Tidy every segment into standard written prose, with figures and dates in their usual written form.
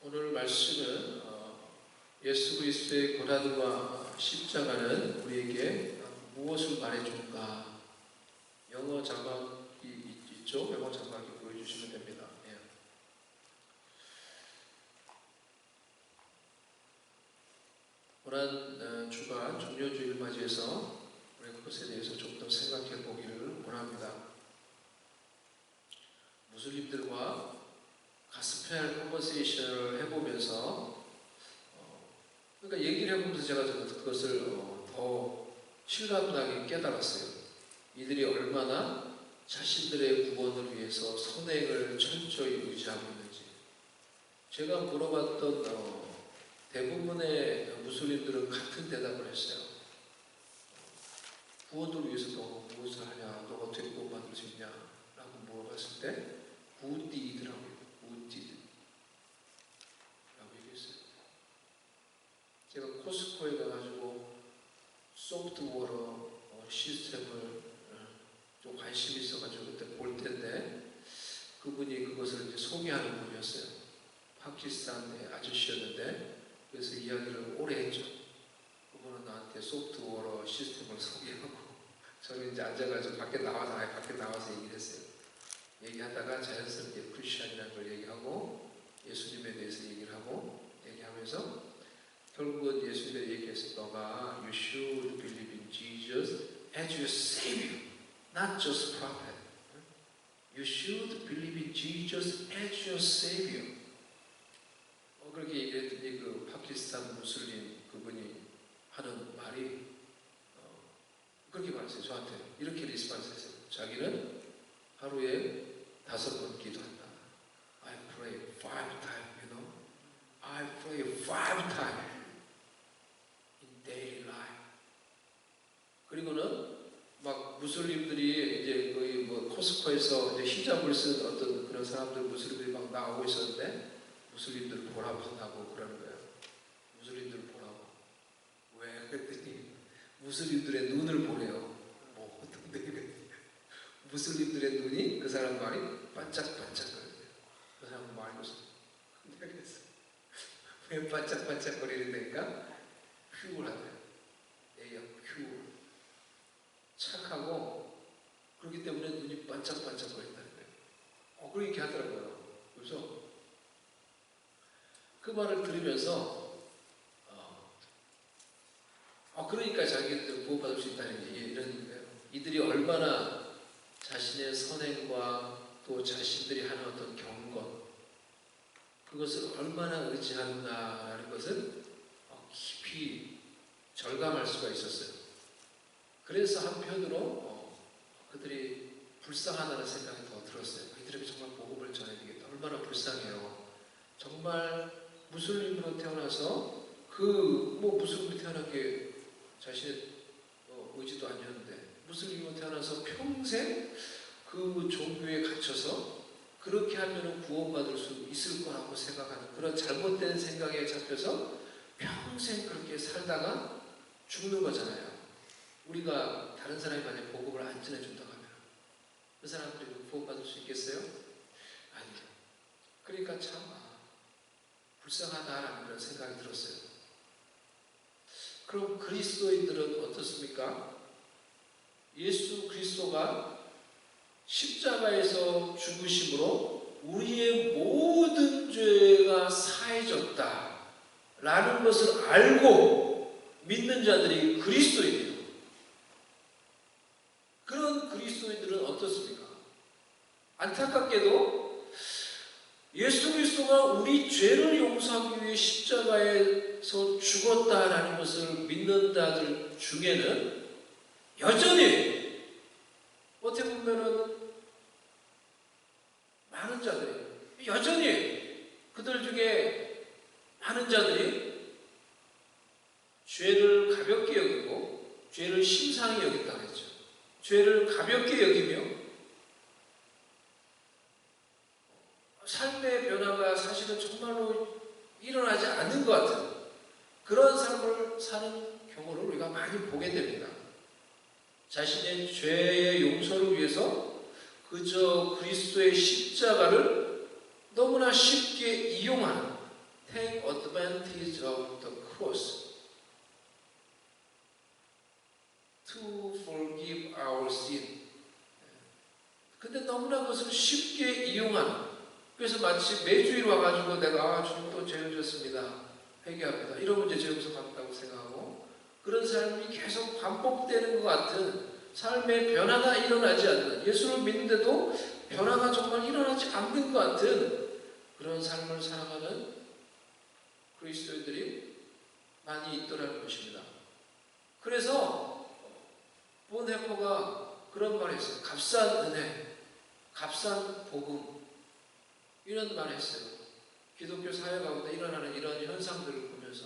오늘 말씀은 예수 그리스도의 고난과 십자가는 우리에게 무엇을 말해줄까? 영어 자막이 있죠? 영어 자막이 보여주시면 됩니다. 예. 고난 주간 종료주일 맞이해서 우리 그것에 대해서 좀 더 생각해 보기를 원합니다. 무슬림들과 가스펠 컨버세이션을 해보면서 그러니까 얘기를 해보면서 제가 그것을 더 실감나게 깨달았어요. 이들이 얼마나 자신들의 구원을 위해서 선행을 철저히 의지하고 있는지. 제가 물어봤던 대부분의 무슬림들은 같은 대답을 했어요. 구원을 위해서 너 무엇을 하냐? 너 어떻게 구원받을 수 있냐? 라고 물어봤을 때 구디드라고요. 구디드 라고 얘기했어요. 제가 코스코에 가가지고 소프트웨어 시스템을 좀 관심이 있어가지고 그때 볼 텐데 그분이 그것을 이제 소개하는 분이었어요. 파키스탄의 아저씨였는데 그래서 이야기를 오래 했죠. 그분은 나한테 소프트웨어 시스템을 소개하고 저는 이제 앉아가지고 밖에 나와서 얘기를 했어요. 얘기하다가 자연스럽게 크리스천이라는 걸 얘기하고 예수님에 대해서 얘기를 하고 얘기하면서 결국은 예수님에 얘기해서 너가 You should believe in Jesus as your Savior, not just prophet. You should believe in Jesus as your Savior. 그렇게 얘기했더니 그 파키스탄 무슬림 그분이 하는 말이 그렇게 말했어요. 저한테 이렇게 리스폰스 했어요. 자기는 하루에 5번 기도한다. I pray 5 times, you know. I pray 5 times in daily life. 그리고는 막 무슬림들이 이제 거의 뭐 코스코에서 이제 히잡을 쓴 어떤 그런 사람들 무슬림들이 막 나오고 있었는데 무슬림들 보라고 한다고 그러는 거예요. 무슬림들 보라고. 왜? 그랬더니 무슬림들의 눈을 보래요. 뭐 어떤데? 무슬림들의 눈이 그 사람 말이 반짝반짝거려요. 그 사람 말이 무슨? 내가 그랬어. 왜 반짝반짝거리는데니까? 퓨어하대요. They are pure. 착하고 그렇기 때문에 눈이 반짝반짝거린다는 거예요. 그렇게 하더라고요. 그래서 그 말을 들으면서 그러니까 자기들 구원받을 수 있다는 게 이런 거예요. 이들이 얼마나 자신의 선행과 또 자신들이 하는 어떤 경건 그것을 얼마나 의지하는가라는 것을 깊이 절감할 수가 있었어요. 그래서 한편으로 그들이 불쌍하다는 생각이 더 들었어요. 이들에게 정말 복음을 전해야 되겠다. 얼마나 불쌍해요. 정말 무슬림으로 태어나서 무슬림으로 태어난 게 자신의 의지도 아니었는데 무슬림으로 태어나서 평생 그 종교에 갇혀서 그렇게 하면 구원받을 수 있을 거라고 생각하는 그런 잘못된 생각에 잡혀서 평생 그렇게 살다가 죽는 거잖아요. 우리가 다른 사람이 만약 복음을 안 전해준다고 하면 그 사람들이 구원받을 수 있겠어요? 아니요. 그러니까 참 불쌍하다라는 그런 생각이 들었어요. 그럼 그리스도인들은 어떻습니까? 예수 그리스도가 십자가에서 죽으심으로 우리의 모든 죄가 사해졌다 라는 것을 알고 믿는 자들이 그리스도인이에요. 그런 그리스도인들은 어떻습니까? 안타깝게도 예수 그리스도가 우리 죄를 용서하기 위해 십자가에서 죽었다라는 것을 믿는 자들 중에는 여전히 어떻게 보면은 많은 자들이 여전히 그들 중에 많은 자들이 죄를 가볍게 여기고 죄를 심상히 여긴다고 했죠. 죄를 가볍게 여기며 삶의 변화가 사실은 정말로 일어나지 않는 것 같은 그런 삶을 사는 경우를 우리가 많이 보게 됩니다. 자신의 죄의 용서를 위해서 그저 그리스도의 십자가를 너무나 쉽게 이용하는 take advantage of the cross to forgive our sin. 근데 너무나 그것을 쉽게 이용하는, 그래서 마치 매주일 와가지고 내가 주님 또 죄를 졌습니다, 회개합니다, 이러면 이제 죄 용서 받았다고 생각하고, 그런 삶이 계속 반복되는 것 같은 삶의 변화가 일어나지 않는, 예수를 믿는데도 변화가 정말 일어나지 않는 것 같은 그런 삶을 살아가는 그리스도인들이 많이 있더라는 것입니다. 그래서 본헤퍼가 그런 말을 했어요. 값싼 은혜, 값싼 복음, 이런 말을 했어요. 기독교 사회 가운데 일어나는 이런 현상들을 보면서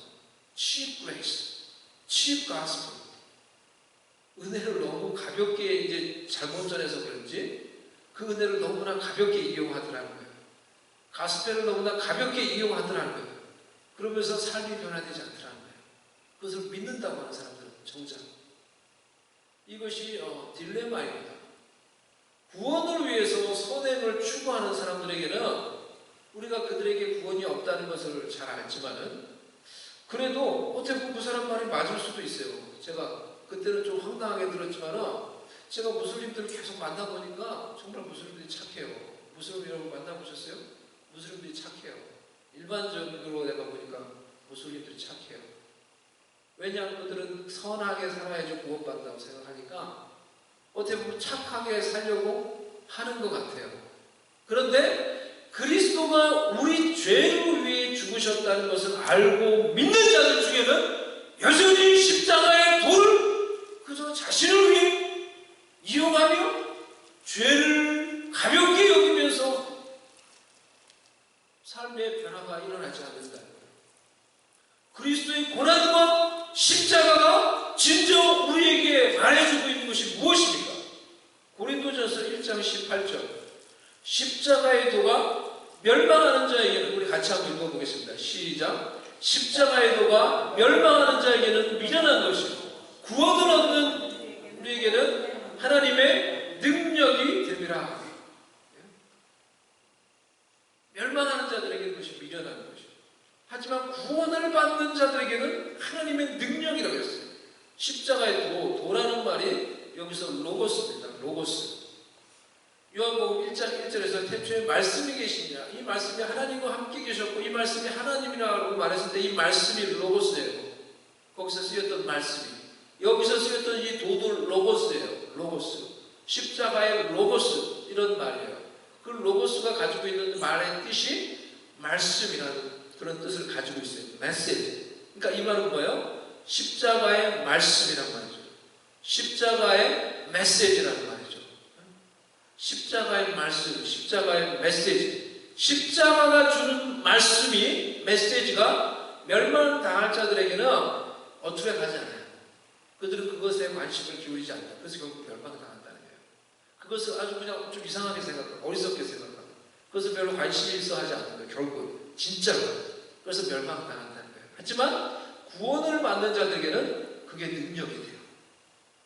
cheap grace, cheap gospel, 은혜를 너무 가볍게 이제 잘못 전해서 그런지 그 은혜를 너무나 가볍게 이용하더라는 거예요. 가스펠을 너무나 가볍게 이용하더라는 거예요. 그러면서 삶이 변화되지 않더라는 거예요. 그것을 믿는다고 하는 사람들은 정작 이것이 딜레마입니다. 구원을 위해서 선행을 추구하는 사람들에게는 우리가 그들에게 구원이 없다는 것을 잘 알지만은, 그래도 어떻게 보면 그 사람 말이 맞을 수도 있어요. 제가 그때는 좀 황당하게 들었지만은, 제가 무슬림들을 계속 만나보니까 정말 무슬림들이 착해요. 무슬림 여러분 만나보셨어요? 무슬림들이 착해요. 일반적으로 내가 보니까 무슬림들이 착해요. 왜냐하면 그들은 선하게 살아야지 구원받는다고 생각하니까 어떻게 보면 착하게 살려고 하는 것 같아요. 그런데 그리스도가 우리 죄를 위해 죽으셨다는 것을 알고 믿는 자들 중에는 여전히 십자가의 돌을 그저 자신을 위해 이용하며 죄를 가볍게 여기면서 삶의 변화가 일어나지 않는다는 거예요. 그리스도의 고난과 십자가가 진정 우리에게 말해주고 있는 것이 무엇입니까? 고린도전서 1장 18절, 십자가의 도가 멸망하는 자에게는, 우리 같이 한번 읽어보겠습니다. 시작. 십자가의 도가 멸망하는 자에게는 미련한 것이고 구원을 얻는 우리에게는 하나님의 능력이 됨이라. 멸망하는 자들에게는 그것이 미련한 것이고, 하지만 구원을 받는 자들에게는 하나님의 능력이라고 했어요. 십자가의 도라는 말이 여기서 로고스입니다. 로고스. 요한복음 1장 1절에서 태초에 말씀이 계시냐, 이 말씀이 하나님과 함께 계셨고 이 말씀이 하나님이라고 말했을 때 이 말씀이 로고스예요. 거기서 쓰였던 말씀이, 여기서 쓰였던 이 도도 로고스예요. 로고스, 십자가의 로고스, 이런 말이에요. 그 로고스가 가지고 있는 말의 뜻이 말씀이라는 그런 뜻을 가지고 있어요. 메시지. 그러니까 이 말은 뭐예요? 십자가의 말씀이란 말이죠. 십자가의 메시지라는 말이죠. 십자가의 말씀, 십자가의 메시지. 십자가가 주는 말씀이, 메시지가 멸망당할 자들에게는 어떻게 가지 않아요. 그들은 그것에 관심을 기울이지 않아요. 그래서 결국 멸망당한다는 거예요. 그것을 아주 그냥 좀 이상하게 생각하고 어리석게 생각하고 그것을 별로 관심이 있어 하지 않는 거예요. 결국은 진짜로. 그래서 멸망당한다는 거예요. 하지만 구원을 받는 자들에게는 그게 능력이 돼요.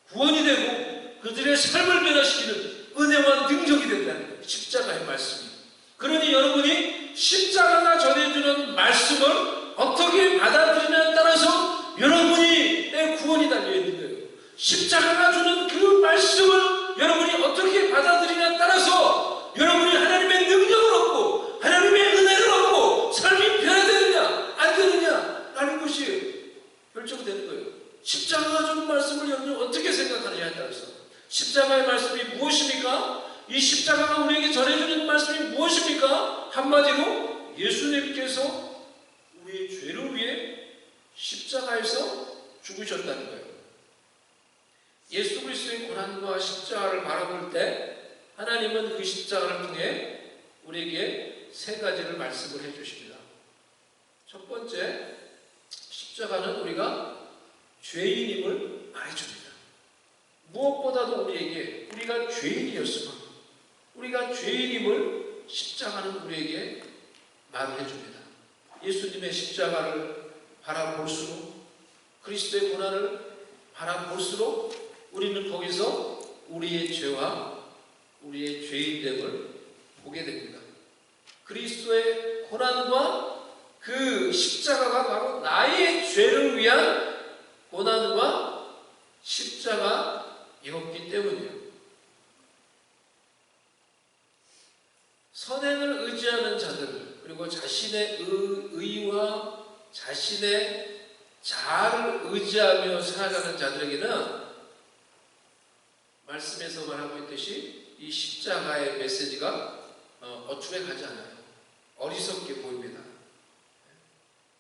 구원이 되고 그들의 삶을 변화시키는 은혜와 능력이 된다는 거예요. 십자가의 말씀이. 그러니 여러분이 십자가가 전해주는 말씀을 어떻게 받아들이냐에 따라서 여러분의 구원이 달려있는 거예요. 십자가가 주는 그 말씀을 여러분이 어떻게 받아들이냐에 따라서 여러분이 하나님의 능력을 얻고 하나님의 은혜를 얻고 삶이 변화되느냐 안 되느냐 라는 것이 결정되는 거예요. 십자가가 주는 말씀을 여러분이 어떻게 생각하느냐에 따라서. 십자가의 말씀이 무엇입니까? 이 십자가가 우리에게 전해주는 말씀이 무엇입니까? 한마디로 예수님께서 우리의 죄를 위해 십자가에서 죽으셨다는 거예요. 예수 그리스도의 고난과 십자가를 바라볼 때 하나님은 그 십자가를 통해 우리에게 세 가지를 말씀을 해주십니다. 첫 번째, 십자가는 우리가 죄인임을 말해줍니다. 무엇보다도 우리에게, 우리가 죄인이었으면, 우리가 죄인임을 십자가는 우리에게 말을 해줍니다. 예수님의 십자가를 바라볼수록, 그리스도의 고난을 바라볼수록 우리는 거기서 우리의 죄와 우리의 죄인됨을 보게 됩니다. 그리스도의 고난과 그 그 십자가가 바로 나의 죄를 위한 고난과 십자가였기 때문이에요. 선행을 의지하는 자들, 그리고 자신의 의와 자신의 자아를 의지하며 살아가는 자들에게는 말씀에서 말하고 있듯이 이 십자가의 메시지가 어축에 가지 않아요. 어리석게 보입니다.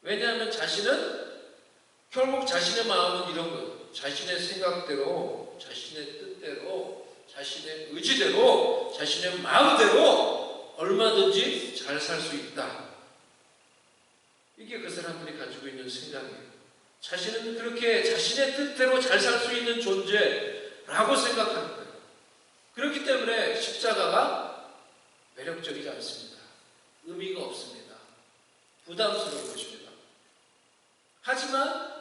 왜냐하면 자신은 결국 자신의 마음은 이런 거예요. 자신의 생각대로, 자신의 뜻대로, 자신의 의지대로, 자신의 마음대로 얼마든지 잘 살 수 있다. 이게 그 사람들이 가지고 있는 생각이에요. 자신은 그렇게 자신의 뜻대로 잘 살 수 있는 존재라고 생각하는 거예요. 그렇기 때문에 십자가가 매력적이지 않습니다. 의미가 없습니다. 부담스러운 것입니다. 하지만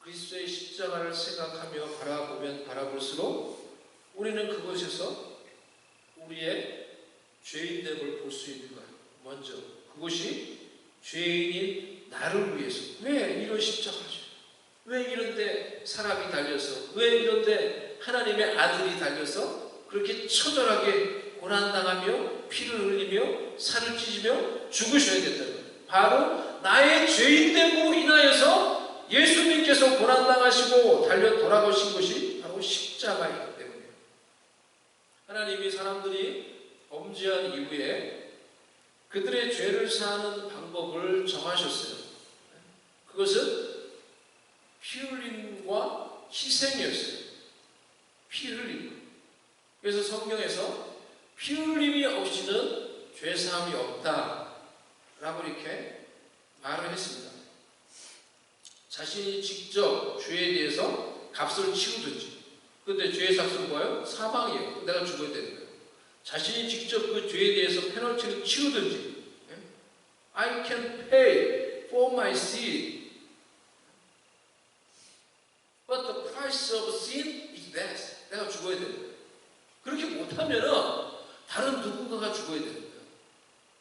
그리스도의 십자가를 생각하며 바라보면 바라볼수록 우리는 그곳에서 우리의 죄인됨을 볼 수 있는 거예요. 먼저 그것이 죄인인 나를 위해서 왜 이런 십자가죠? 왜 이런데 사람이 달려서, 왜 이런데 하나님의 아들이 달려서 그렇게 처절하게 고난당하며 피를 흘리며 살을 찢으며 죽으셔야 된다는 거예요. 바로 나의 죄인됨으로 인하여서 예수님께서 고난당하시고 달려 돌아가신 것이 바로 십자가이기 때문이에요. 하나님이 사람들이 범죄한 이후에 그들의 죄를 사하는 방법을 정하셨어요. 그것은 피 흘림과 희생이었어요. 피 흘림. 그래서 성경에서 피 흘림이 없이는 죄 사함이 없다라고 이렇게 말을 했습니다. 자신이 직접 죄에 대해서 값을 치우든지, 근데 죄의 값은 뭐예요? 사망이에요. 내가 죽어야 되는 거예요. 자신이 직접 그 죄에 대해서 페널티를 치우든지, I can pay for my sin, but the price of sin is death. 내가 죽어야 되는 거예요. 그렇게 못하면 다른 누군가가 죽어야 되는 거예요.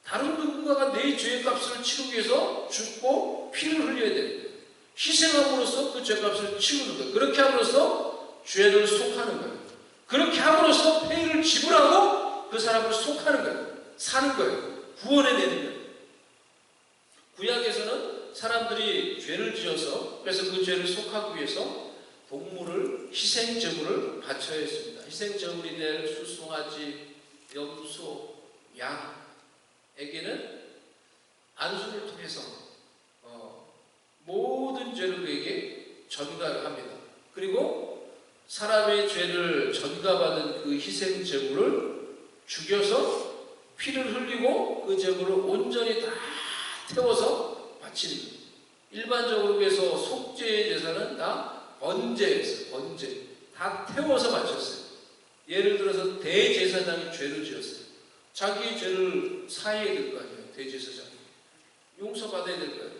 다른 누군가가 내 죄의 값을 치르기 위해서 죽고 피를 흘려야 되는 거예요. 희생함으로써 그 죄값을 치우는 거예요. 그렇게 함으로써 죄를 속하는 거예요. 그렇게 함으로써 페이를 지불하고 그 사람을 속하는 거예요. 사는 거예요. 구원해내는 거예요. 구약에서는 사람들이 죄를 지어서, 그래서 그 죄를 속하기 위해서 동물을, 희생제물을 바쳐야 했습니다. 희생제물이 될 수송아지, 염소, 양에게는 안수를 통해서 모든 죄를 그에게 전가를 합니다. 그리고 사람의 죄를 전가받은 그 희생제물을 죽여서 피를 흘리고 그 제물을 온전히 다 태워서 바치는 거예요. 일반적으로 그래서 속죄의 제사는 다 번제였어요. 번제. 다 태워서 바쳤어요. 예를 들어서 대제사장이 죄를 지었어요. 자기의 죄를 사해야 될 거 아니에요. 대제사장이. 용서받아야 될 거예요.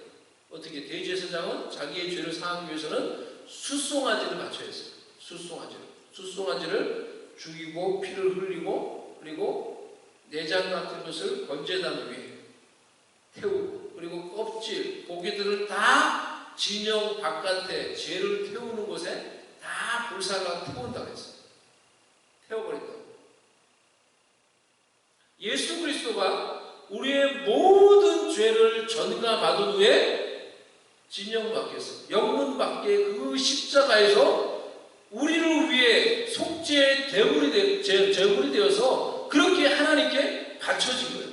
어떻게? 대제사장은 자기의 죄를 사하기 위해서는 수송아지를 바쳐야 했어요. 수송아지를 죽이고 피를 흘리고, 그리고 내장 같은 것을 번제단 위에 태우고, 그리고 껍질, 고기들을 다 진영 바깥에 죄를 태우는 곳에 다 불사가 태운다고 했어요. 태워버린다고. 예수 그리스도가 우리의 모든 죄를 전가받은 후에 진영 밖에서, 영문 밖에 그 십자가에서 우리를 위해 속죄의 제물이 되어서 그렇게 하나님께 바쳐진 거예요.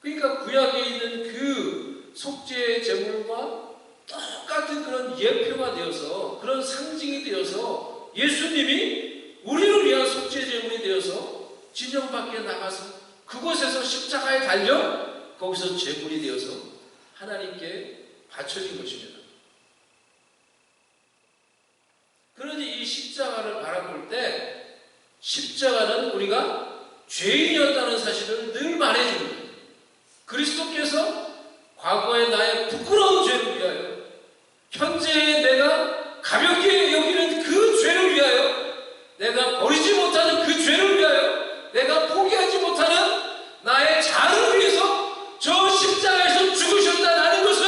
그러니까 구약에 있는 그 속죄의 제물과 똑같은 그런 예표가 되어서, 그런 상징이 되어서 예수님이 우리를 위한 속죄의 제물이 되어서 진영 밖에 나가서 그곳에서 십자가에 달려 거기서 제물이 되어서 하나님께 바쳐진 것입니다. 그러니 이 십자가를 바라볼 때 십자가는 우리가 죄인이었다는 사실을 늘 말해주는 거예요. 그리스도께서 과거의 나의 부끄러운 죄를 위하여, 현재의 내가 가볍게 여기는 그 죄를 위하여, 내가 버리지 못하는 그 죄를 위하여, 내가 포기하지 못하는 나의 자아를 위해서 저 십자가에서 죽으셨다는 것을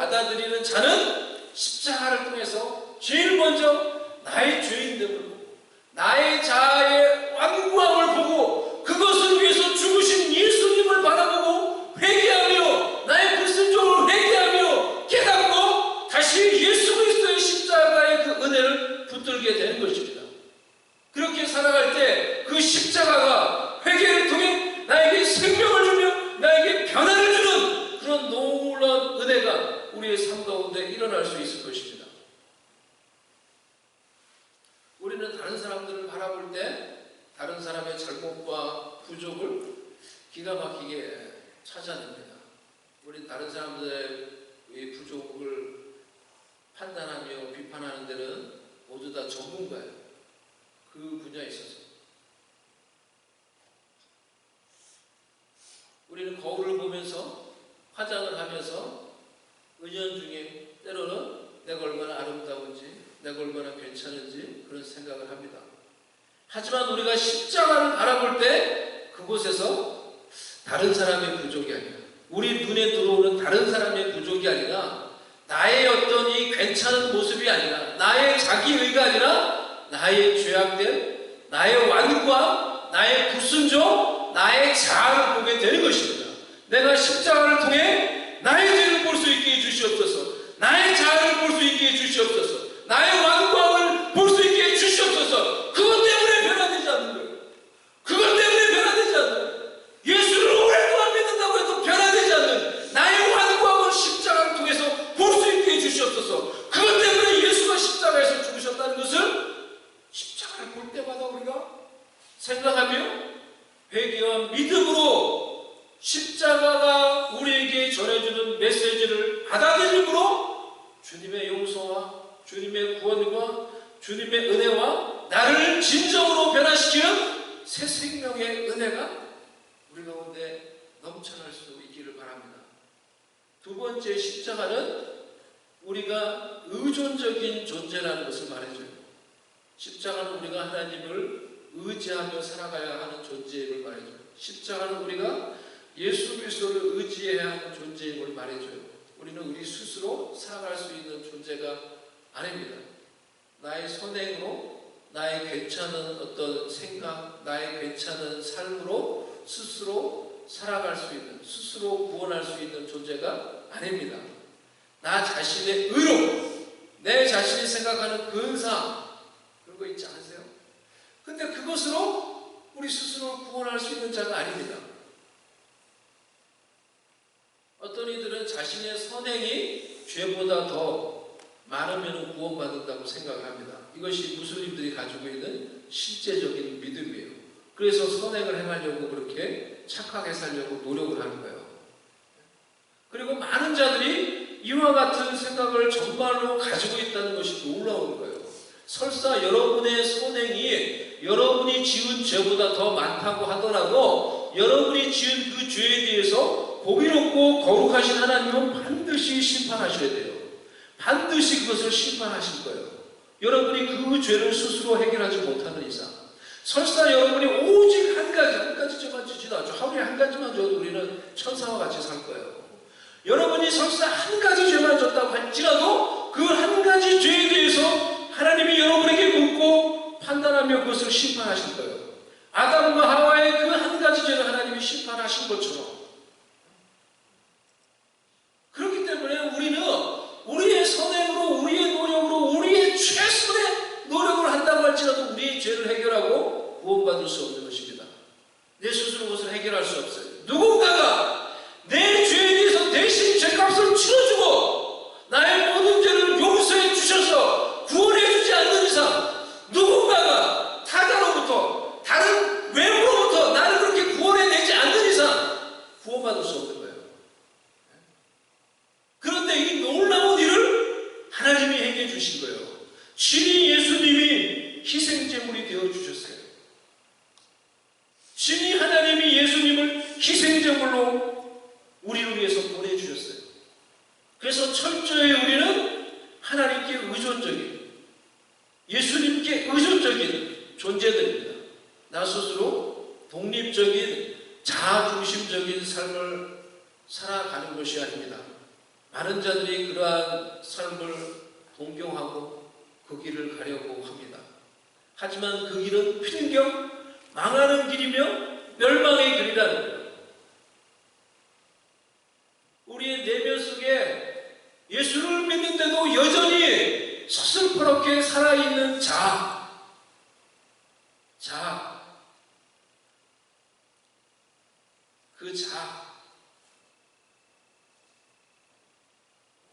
받아들이는 자는 십자가를 통해서 제일 먼저 나의 죄인됨을 보고 나의 자아의 완고함을 보고 그것을 위해서 죽으신 예수님을 바라보고 회개하며 나의 불순종을 회개하며 깨닫고 다시 예수 그리스도의 십자가의 그 은혜를 붙들게 되는 것입니다. 그렇게 살아갈 때 그 십자가가 회개를 통해 나에게 생명을 주며 나에게 변화를 주는 그런 놀라운 은혜가 우리의 삶 가운데 일어날 수 있을 것입니다. 우리는 다른 사람들을 바라볼 때 다른 사람의 잘못과 부족을 기가 막히게 찾아냅니다. 우리 다른 사람들의 부족을 판단하며 비판하는 데는 모두 다 전문가예요. 그 분야에 있어서. 우리는 거울을 보면서 화장을 하면서 은연중에 때로는 내가 얼마나 아름다운지 내가 얼마나 괜찮은지 그런 생각을 합니다. 하지만 우리가 십자가를 바라볼 때 그곳에서 다른 사람의 부족이 아니라 우리 눈에 들어오는 다른 사람의 부족이 아니라 나의 어떤 이 괜찮은 모습이 아니라 나의 자기의가 아니라 나의 죄악됨, 나의 완고함, 나의 불순종, 나의 자아를 보게 되는 것입니다. 내가 십자가를 통해 나의 죄를 볼 수 있게 해주시옵소서. 나의 자아를 볼 수 있게 해주시옵소서. 나의 완고함을 볼 수 있게 해주시옵소서. 그것 때문에 변화되지 않는 거예요. 그것 때문에 변화되지 않는 거예요. 예수를 오랫동안 믿는다고 해도 변화되지 않는 나의 완고함을 십자가를 통해서 볼 수 있게 해주시옵소서. 그것 때문에 예수가 십자가에서 죽으셨다는 것을 십자가를 볼 때마다 우리가 생각하며 회개와 믿음으로 십자가가 우리에게 전해주는 메시지를 받아들임으로 주님의 용서와 주님의 구원과 주님의 은혜와 나를 진정으로 변화시키는 새 생명의 은혜가 우리 가운데 넘쳐날 수 있기를 바랍니다. 두 번째, 십자가는 우리가 의존적인 존재라는 것을 말해줘요. 십자가는 우리가 하나님을 의지하며 살아가야 하는 존재임을 말해줘요. 십자가는 우리가 예수 그리스도를 의지해야 하는 존재임을 말해줘요. 우리는 우리 스스로 살아갈 수 있는 존재가 아닙니다. 나의 선행으로 나의 괜찮은 어떤 생각, 나의 괜찮은 삶으로 스스로 살아갈 수 있는, 스스로 구원할 수 있는 존재가 아닙니다. 나 자신의 의로, 내 자신이 생각하는 근사, 그런 거 있지 않으세요? 근데 그것으로 우리 스스로 구원할 수 있는 자가 아닙니다. 어떤 이들은 자신의 선행이 죄보다 더 많으면 구원받는다고 생각합니다. 이것이 무슬림들이 가지고 있는 실제적인 믿음이에요. 그래서 선행을 행하려고 그렇게 착하게 살려고 노력을 하는 거예요. 그리고 많은 자들이 이와 같은 생각을 정말로 가지고 있다는 것이 놀라운 거예요. 설사 여러분의 선행이 여러분이 지은 죄보다 더 많다고 하더라도 여러분이 지은 그 죄에 대해서 보비롭고 거룩하신 하나님은 반드시 심판하셔야 돼요. 반드시 그것을 심판하실 거예요. 여러분이 그 죄를 스스로 해결하지 못하는 이상, 설사 여러분이 오직 한 가지 죄만 지지도 않죠. 하루에 한 가지만 져도 우리는 천사와 같이 살 거예요. 여러분이 설사 한 가지 죄만 졌다고 할지라도 그 한 가지 죄에 대해서 하나님이 여러분에게 묻고 판단하며 그것을 심판하실 거예요. 아담과 하와의 그 한 가지 죄를 하나님이 심판하신 것처럼. 그렇기 때문에 우리는 우리의 선행으로, 우리의 노력으로, 우리의 최선의 노력을 한다고 할지라도 우리의 죄를 해결하고 구원받을 수 없는 것입니다. 내 스스로 그것을 해결할 수 없어요. 누군가가 내 죄에 대해서 대신 죄값을 치러주고 나의 모든 죄를 용서해 주셔서 구원해 주지 않는 이상, 누군가가 타자로부터 다른 외부로부터 나를 그렇게 구원해내지 않는 이상 구원받을 수 없는 거예요. 그런데 이 놀라운 일을 하나님이 행해 주신 거예요. 친히 예수님이 희생제물이 되어 주셨어요. 친히 하나님이 예수님을 희생제물로 우리를 위해서 보내주셨어요. 그래서 철저히 우리는 하나님께 의존적인, 예수님께 의존적인 존재들입니다. 나 스스로 독립적인 자아중심적인 삶을 살아가는 것이 아닙니다. 많은 자들이 그러한 삶을 동경하고 그 길을 가려고 합니다. 하지만 그 길은 필경 망하는 길이며 멸망의 길이라는 거예요. 우리의 내면 속에 예수를 믿는데도 여전히 서슬퍼렇게 살아있는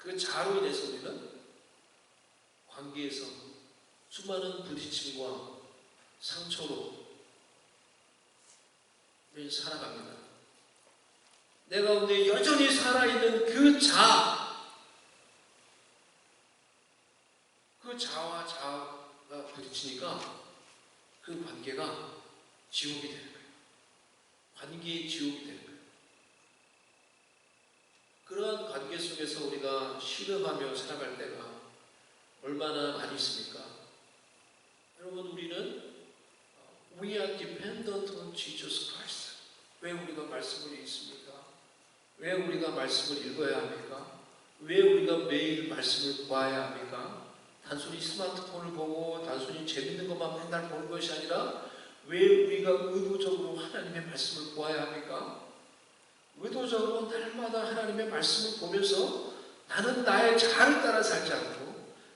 그 자로 인해서 우리는 관계에서 수많은 부딪힘과 상처로 우리는 살아갑니다. 내 가운데 여전히 살아있는 그 자와 자가 부딪히니까 그 관계가 지옥이 되는 거예요. 관계의 지옥이 되는 거예요. 그러한 관계 속에서 우리가 실험하며 살아갈 때가 얼마나 많이 있습니까? 여러분, 우리는 We are dependent on Jesus Christ. 왜 우리가 말씀을 읽습니까? 왜 우리가 말씀을 읽어야 합니까? 왜 우리가 매일 말씀을 봐야 합니까? 단순히 스마트폰을 보고 단순히 재밌는 것만 맨날 보는 것이 아니라 왜 우리가 의도적으로 하나님의 말씀을 보아야 합니까? 의도적으로 날마다 하나님의 말씀을 보면서 나는 나의 자아를 따라 살지 않고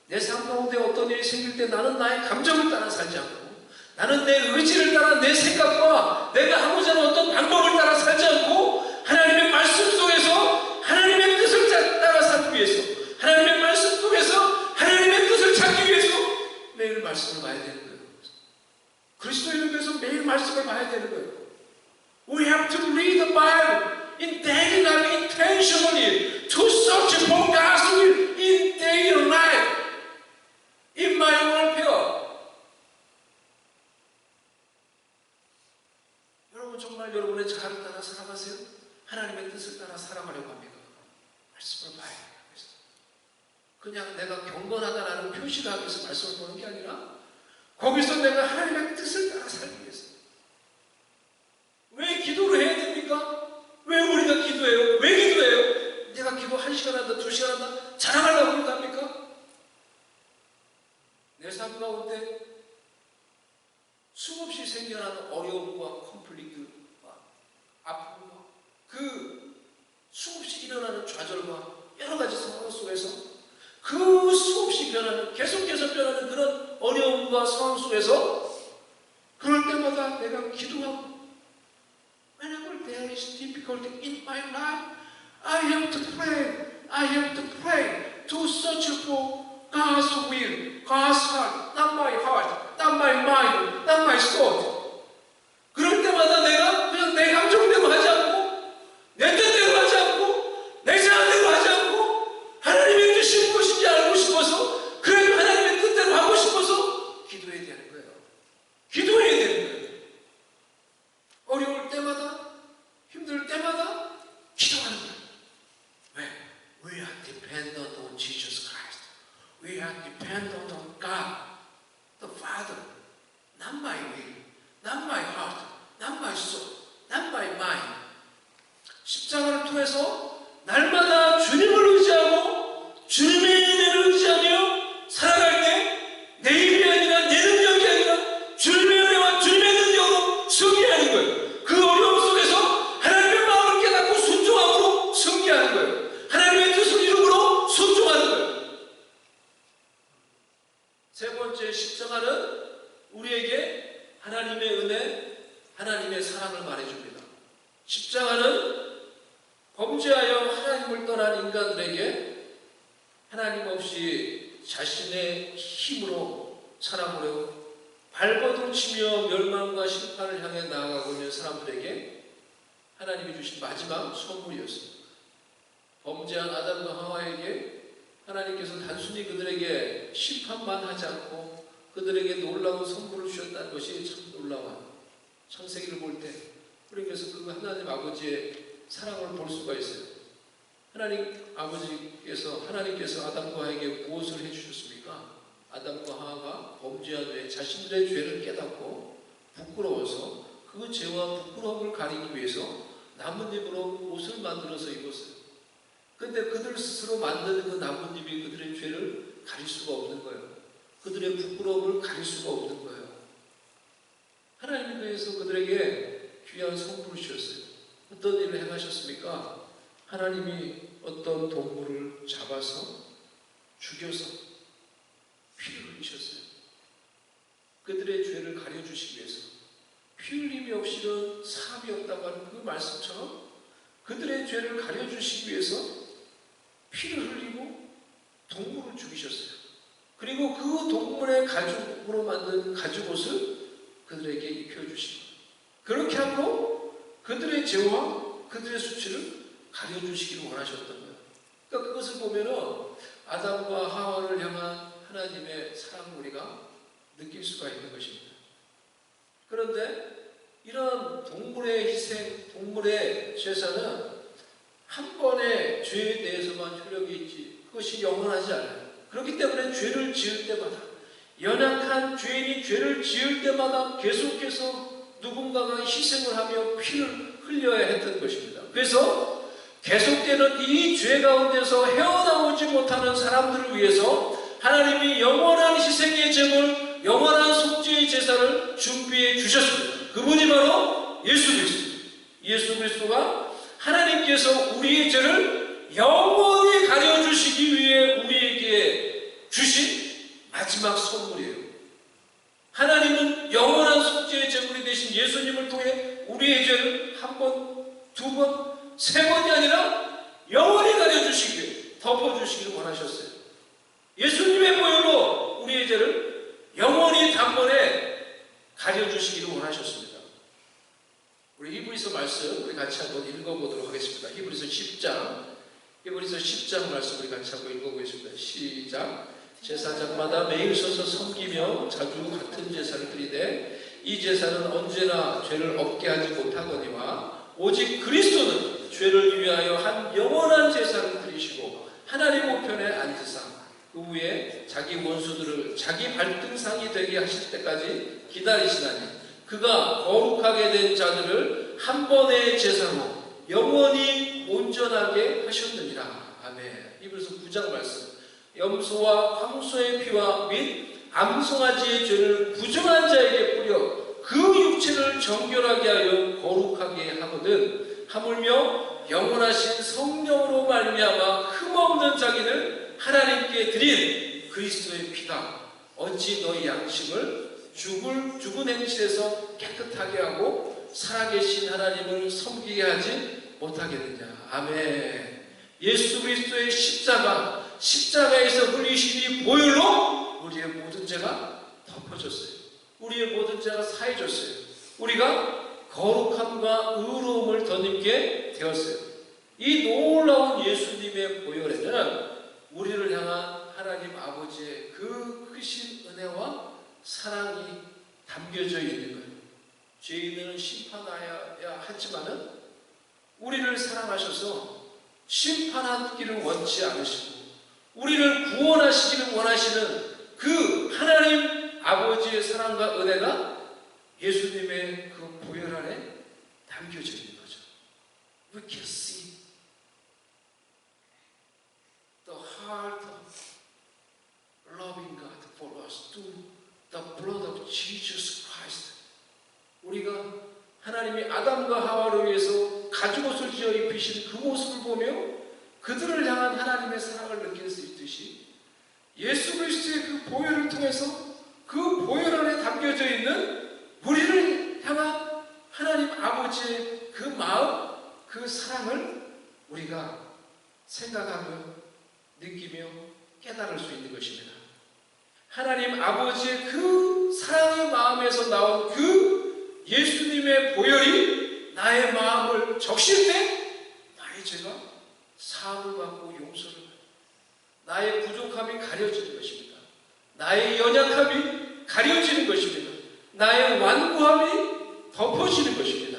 내 삶 가운데 어떤 일이 생길 때 나는 나의 감정을 따라 살지 않고 나는 내 의지를 따라 내 생각과 내가 하고자 하는 어떤 방법을 따라 살지 않고 하나님의 말씀 속에서 하나님의 뜻을 따라 살기 위해서 하나님의 말씀 속에서 하나님의 뜻을 찾기 위해서 매일 말씀을 봐야 되는 거예요. 그리스도인을 위해서 매일 말씀을 봐야 되는 거예요. We have to read the Bible in daily life intentionally to search for God's will in daily life in my welfare. 여러분 정말 여러분의 자아를 따라 살아가세요? 하나님의 뜻을 따라 살아가려고 합니까? 말씀을 봐야 해요. 그냥 내가 경건하다라는 표시를 하기 위해서 말씀을 보는 게 아니라 거기서 내가 하나님의 뜻을 따라 살기 위해서. 왜 기도를 해야 됩니까? 왜 우리가 기도해요? 왜 기도해요? 내가 기도 1시간 한다, 2시간 한다, 자랑하려고 합니까? 내 삶 가운데 수없이 생겨나는 어려움과 컴플릭트와 아픔과 그 수없이 일어나는 좌절과 여러 가지 상황 속에서 그 수없이 변하는, 계속해서 변하는 그런 어려움과 상황 속에서 그럴 때마다 내가 기도하고 Whenever there is difficulty in my life, I have to pray. I have to pray to search for God's will, God's heart, not my heart, not my mind, not my thought. 그럴 때마다 내가 그냥 내 감정대로 하지 않고 내 뜻대로 하지 않고 내 자아대로 하지 않고 하나님의 뜻이 무엇인지 알고 싶어서 그래도 하나님의 뜻대로 하고 싶어서 기도해야 되는 거예요. 기도해야 되는 거예요. 어려울 때마다 힘들 때마다 기도하는 거예요. 왜? We are dependent on Jesus Christ. We are dependent on God, the Father. Not my will, not my heart, not my soul, not my mind. 십자가를 통해서 날마다 주님을 의지하고 주님의 은혜를 의지하며 살아갈 때 내 힘이 아니라 내 능력이 아니라 주님의 은혜와 주님의 능력으로 승리하는 거예요. 그 어려움 속에서 하나님의 마음을 깨닫고 순종함으로 승리하는 거예요. 하나님의 뜻을 이루므로 순종하는 거예요. 세 번째, 십자가는 우리에게 하나님의 은혜, 하나님의 사랑을 말해줍니다. 십자가는 범죄하여 하나님을 떠난 인간들에게 하나님 없이 자신의 힘으로 살아보려 발버둥치며 멸망과 심판을 향해 나아가고 있는 사람들에게 하나님이 주신 마지막 선물이었습니다. 범죄한 아담과 하와에게 하나님께서 단순히 그들에게 심판만 하지 않고 그들에게 놀라운 선물을 주셨다는 것이 참 놀라워요. 창세기를 볼 때 우리께서 그 하나님 아버지의 사랑을 볼 수가 있어요. 하나님께서 아담과 하와에게 무엇을 해주셨습니까? 아담과 하와가 범죄한 후에 자신들의 죄를 깨닫고 부끄러워서 그 죄와 부끄러움을 가리기 위해서 나뭇잎으로 옷을 만들어서 입었어요. 근데 그들 스스로 만드는 그 나뭇잎이 그들의 죄를 가릴 수가 없는 거예요. 그들의 부끄러움을 가릴 수가 없는 거예요. 하나님이 그래서 그들에게 귀한 선물을 주셨어요. 어떤 일을 행하셨습니까? 하나님이 어떤 동물을 잡아서 죽여서 피를 흘리셨어요. 그들의 죄를 가려주시기 위해서. 피 흘림이 없이는 사함이 없다고 하는 그 말씀처럼 그들의 죄를 가려주시기 위해서 피를 흘리고 동물을 죽이셨어요. 그리고 그 동물의 가죽으로 만든 가죽옷을 그들에게 입혀주시고, 그렇게 함으로 그들의 죄와 그들의 수치를 가려주시기를 원하셨던 거예요. 그러니까 그것을 보면은 아담과 하와를 향한 하나님의 사랑을 우리가 느낄 수가 있는 것입니다. 그런데 이런 동물의 희생, 동물의 제사는 한 번의 죄에 대해서만 효력이 있지 그것이 영원하지 않아요. 그렇기 때문에 죄를 지을 때마다, 연약한 죄인이 죄를 지을 때마다 계속해서 누군가가 희생을 하며 피를 흘려야 했던 것입니다. 그래서 계속되는 이 죄 가운데서 헤어나오지 못하는 사람들을 위해서 하나님이 영원한 희생의 제물, 영원한 속죄의 제사를 준비해 주셨습니다. 그분이 바로 예수 그리스도. 예수 그리스도가 하나님께서 우리의 죄를 영원히 가려주시기 위해 우리에게 주신 마지막 선물이에요. 하나님은 영원한 속죄의 제물이 되신 예수님을 통해 우리의 죄를 한 번, 두 번, 세 번이 아니라 영원히 가려주시기 위해 덮어주시기를 원하셨어요. 예수님의 보혈로 우리의 죄를 영원히 단번에 가려주시기를 원하셨습니다. 우리 히브리서 말씀 우리 같이 한번 읽어보도록 하겠습니다. 히브리서 10장 말씀 우리 같이 한번 읽어보겠습니다. 시작. 제사장마다 매일 서서 섬기며 자주 같은 제사를 드리되 이 제사는 언제나 죄를 없게 하지 못하거니와 오직 그리스도는 죄를 위하여 한 영원한 제사를 드리시고 하나님 우편에 앉으사 그 후에 자기 원수들을 자기 발등상이 되게 하실 때까지 기다리시나니 그가 거룩하게 된 자들을 한 번의 제사로 영원히 온전하게 하셨느니라. 아멘. 이브리서 9장 말씀. 염소와 황소의 피와 및 암송아지의 죄를 부정한 자에게 뿌려 그 육체를 정결하게 하여 거룩하게 하거든 하물며 영원하신 성령으로 말미암아 흠없는 자기를 하나님께 드린 그리스도의 피가 어찌 너희 양심을 죽은 행실에서 깨끗하게 하고 살아계신 하나님을 섬기게 하지 못하겠느냐. 아멘. 예수 그리스도의 십자가에서 흘리신 이 보혈로 우리의 모든 죄가 덮어졌어요. 우리의 모든 죄가 사해졌어요. 우리가 거룩함과 의로움을 덧입게 되었어요. 이 놀라운 예수님의 보혈에는 우리를 향한 하나님 아버지의 그 크신 은혜와 사랑이 담겨져 있는 거예요. 죄인은 심판하여야 하지만은 우리를 사랑하셔서 심판하기를 원치 않으시고 우리를 구원하시기를 원하시는 그 하나님 아버지의 사랑과 은혜가 예수님의 그 보혈 안에 담겨져 있는 거죠. We can see the heart of loving God for us through the blood of Jesus Christ. 우리가 하나님이 아담과 하와를 위해서 가죽옷을 지어 입히신 그 모습을 보며 그들을 향한 하나님의 사랑을 느낄 수 있듯이 예수 그리스도의 그 보혈을 통해서 그 보혈 안에 담겨져 있는 우리를 향한 하나님 아버지의 그 마음, 그 사랑을 우리가 생각하며 느끼며 깨달을 수 있는 것입니다. 하나님 아버지의 그 사랑의 마음에서 나온 그 예수님의 보혈이 나의 마음을 적실 때 나의 죄가 사함을 받고 용서를 받고 나의 부족함이 가려지는 것입니다. 나의 연약함이 가려지는 것입니다. 나의 완고함이 덮어지는 것입니다.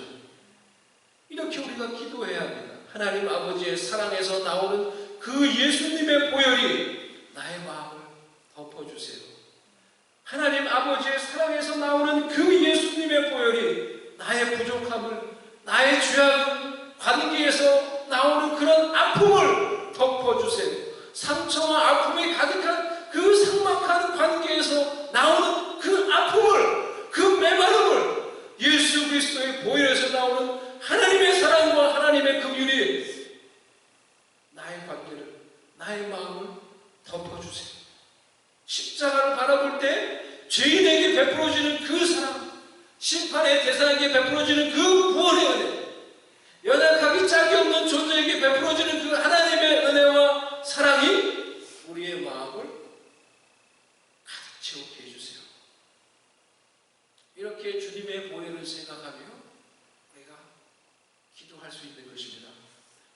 이렇게 우리가 기도해야 합니다. 하나님 아버지의 사랑에서 나오는 그 예수님의 보혈이 나의 마음을 덮어주세요. 하나님 아버지의 사랑에서 나오는 그 예수님의 보혈이 나의 부족함을, 나의 죄악을, 관계에서 나오는 그런 아픔을 상처와 아픔이 가득한 그 삭막한 관계에서 나오는 그 아픔을, 그 메마름을 예수 그리스도의 보혈에서 나오는 하나님의 사랑과 하나님의 긍휼이 나의 관계를, 나의 마음을 덮어주세요. 십자가를 바라볼 때 죄인에게 베풀어지는 그 사랑, 심판의 대상에게 베풀어지는 그 구원의 은혜, 연약하기 짝이 없는 존재에게 베풀어지는 그 하나님의 은혜와 사랑이 우리의 마음을 가득 채우게 해주세요. 이렇게 주님의 보혈을 생각하며 내가 기도할 수 있는 것입니다.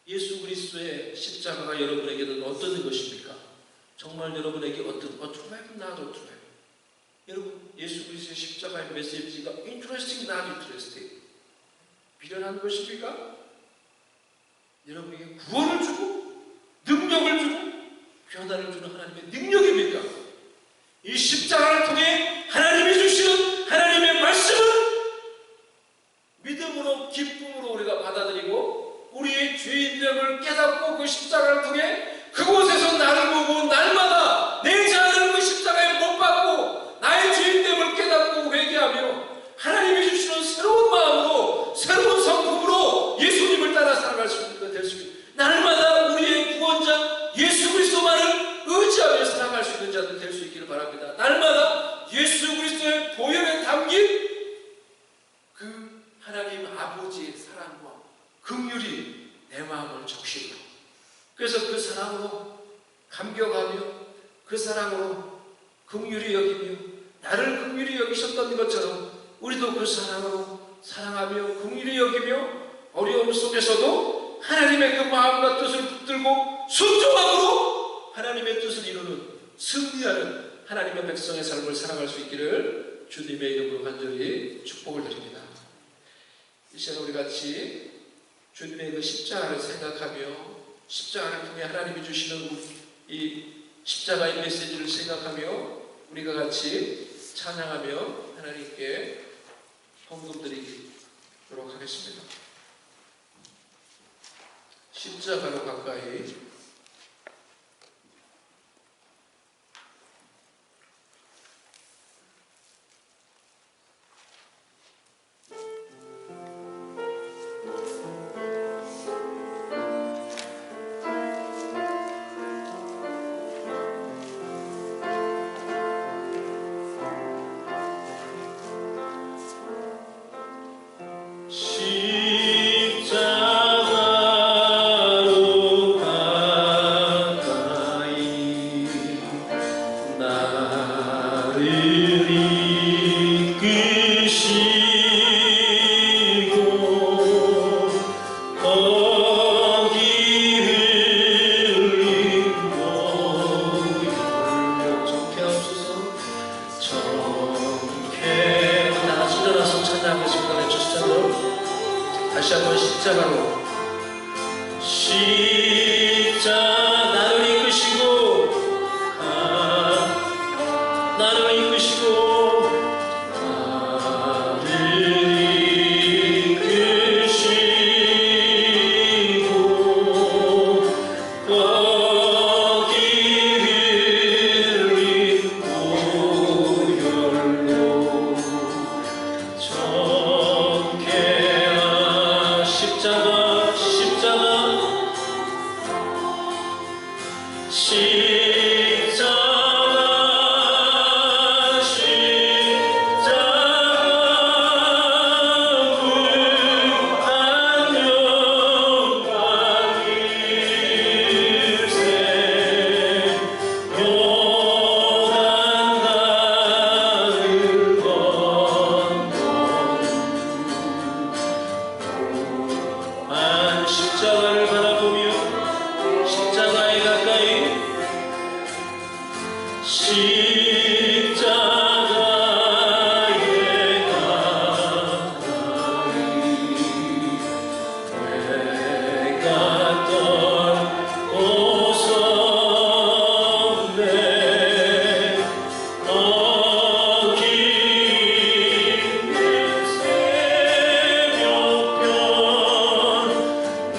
예수 그리스도의 십자가가 여러분에게는 어떤 것입니까? 정말 여러분에게 어떤 have not true. 여러분, 예수 그리스도의 십자가의 메시지가 interesting, not interesting. 비련한 것입니까? 여러분에게 구원을 주고 능력을 주고 변화를 주는 하나님의 능력입니까? 이 십자가를 통해 하나님이 주시는 하나님의 말씀을 믿음으로 기쁨으로 우리가 받아들이고 우리의 죄인됨을 깨닫고 그 십자가를 통해 그곳에서 나를 보고 날마다 내 자아를 그 십자가에 못 박고 나의 죄인됨을 깨닫고 회개하며 하나님이 주시는 새로운 마음으로 새로운 성품으로 예수님을 따라 살아갈 수 있는 것 될 수 있는, 날마다 우리의 구원자 예수 그리스도만을 의지하며 살아갈 수 있는 자들 될 수 있기를 바랍니다. 날마다 예수 그리스도의 보혈에 담긴 그 하나님 아버지의 사랑과 긍휼이 내 마음을 적시고, 그래서 그 사랑으로 감격하며 그 사랑으로 긍휼히 여기며 나를 긍휼히 여기셨던 것처럼 우리도 그 사랑으로 사랑하며 긍휼히 여기며 어려움 속에서도 하나님의 그 마음과 뜻을 붙들고 순종함으로 하나님의 뜻을 이루는 승리하는 하나님의 백성의 삶을 살아갈 수 있기를 주님의 이름으로 간절히 축복을 드립니다. 이 시간 우리 같이 주님의 그 십자가를 생각하며 십자가를 통해 하나님이 주시는 이 십자가의 메시지를 생각하며 우리가 같이 찬양하며 하나님께 헌금드리도록 하겠습니다. 십자가로 가까이. 다시 한번 십자가로. 십자가 나를 이끄시고 나를 이끄시고 나를 이끄시고 거기 흘린 보혈로 정케한 십자가 십자가를 바라보며 십자가에 가까이 십자가에 가까이 내가 떠오선배 어긴 내 새벽별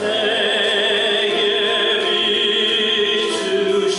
내게 비추신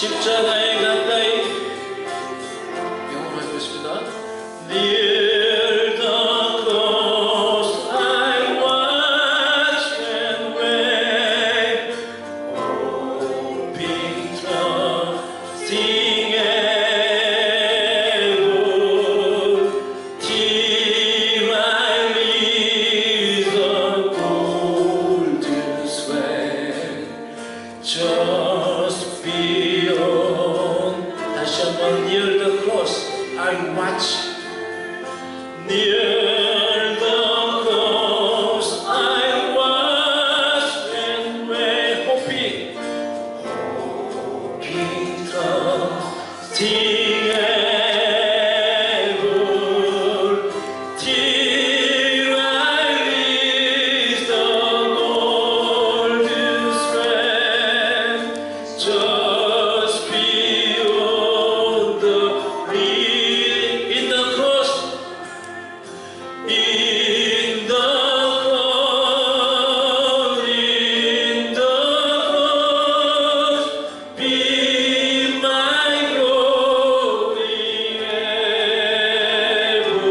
십자가에 가까이 영어로 해보겠습니다. Near the cross I watch and wait, hoping, trusting ever, till I reach the golden square, just beyond. 다시 한번 near the cross I watch. Near the cross I watch and wait, hoping, trusting ever, till I reach the golden strand, just beyond the reach. In the cross, in the cross, be my glory ever,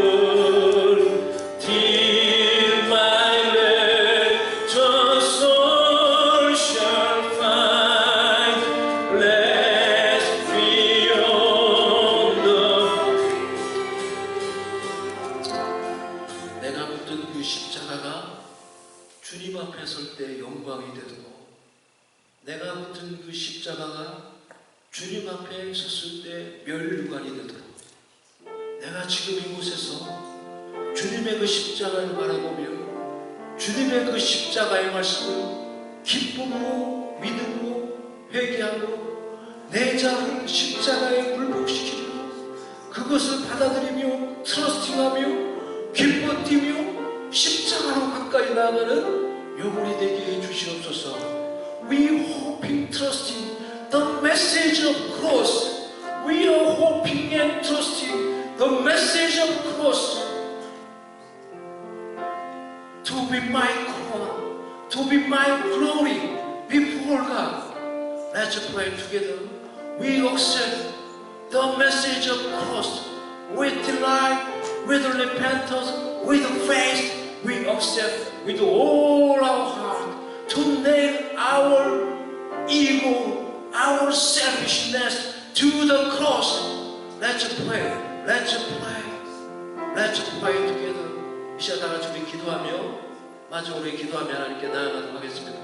till my wretched soul shall find rest beyond the. 내가 붙든 그 십자가가 주님 앞에 설 때 영광이 되도록, 내가 붙은 그 십자가가 주님 앞에 섰을 때 멸류관이 되도록, 내가 지금 이곳에서 주님의 그 십자가를 바라보며 주님의 그 십자가의 말씀을 기쁨으로, 믿음으로, 회개함으로 내 자를 십자가에 굴복시키고 그것을 받아들이며 트러스팅하며 기뻐 뛰며 십자가로 가까이 나아가는 영혼이 되게 해주시옵소서. We hoping, trusting the message of cross. We are hoping and trusting the message of cross to be my crown, to be my glory before God. Let's pray together. We accept the message of cross with delight, with repentance, with faith. We accept with all our heart to nail our ego, our selfishness to the cross. Let's pray. Let's pray. Let's pray together. 이 시간 다 같이 우리 기도하며 마지막으로 기도하며 하나님께 나아가도록 하겠습니다.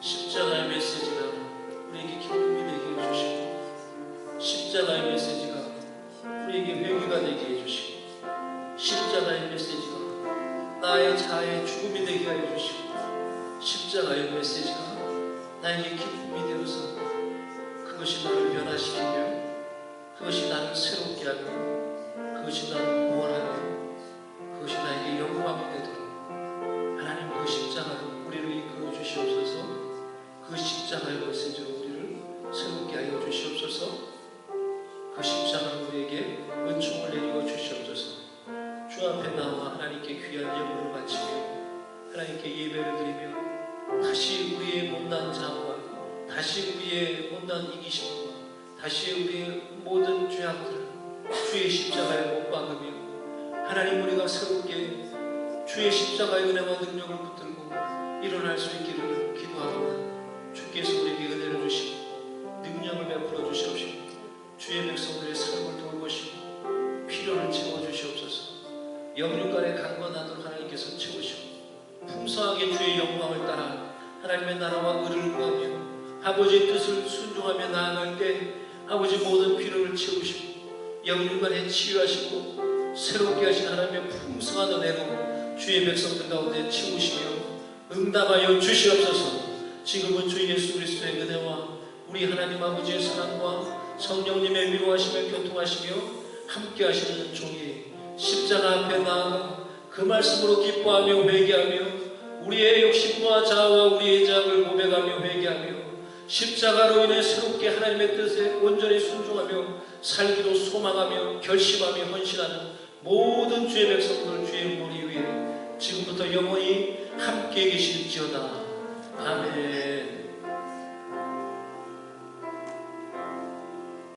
십자가의 메시지가 우리에게 기쁨이 되게 해주시고, 십자가의 메시지가 우리에게 회개가 되게 해주시고, 십자가의 메시지가 나의 자아의 죽음이 되게 해주시고, 십자가의 메시지가 나에게 기쁨이 되어서 그것이 나를 변화시키며 그것이 나를 새롭게 하며 그것이 나를 구원하며 그것이 나에게 영광이 되도록 하나님 그 십자가로 우리를 이끌어 주시옵소서. 그 십자가의 메시지로 우리를 새롭게 하여 주시옵소서. 그 십자가로 우리에게 은총을 내리어 주시옵소서. 주 앞에 나와 하나님께 귀한 예물을 바치며 하나님께 예배를 드리며 다시 우리의 못난 자아와 다시 우리의 못난 이기심과 다시 우리의 모든 죄악들을 주의 십자가에 못 박으며 하나님 우리가 새롭게 주의 십자가의 은혜와 능력을 붙들고 일어날 수 있기를 기도하오나 주께서 우리에게 은혜를 주시고 능력을 베풀어 주시옵시고 주의 백성들의 삶을 돌보시고 필요를 채워주시옵소서. 영육간의 강건하도록 하나님께서 채우시고 풍성하게 주의 영광을 따라 하나님의 나라와 의를 구하며 아버지의 뜻을 순종하며 나아갈 때 아버지 모든 필요를 채우시고 영육간에 치유하시고 새롭게 하신 하나님의 풍성한 은혜로 주의 백성들 가운데 채우시며 응답하여 주시옵소서. 지금은 주 예수 그리스도의 은혜와 우리 하나님 아버지의 사랑과 성령님의 위로하시며 교통하시며 함께 하시는 종이 십자가 앞에 나아가 그 말씀으로 기뻐하며 회개하며 우리의 욕심과 자아와 우리의 자악을 고백하며 회개하며 십자가로 인해 새롭게 하나님의 뜻에 온전히 순종하며 살기로 소망하며 결심하며 헌신하는 모든 주의 백성들 주의 머리 위에 지금부터 영원히 함께 계실지어다.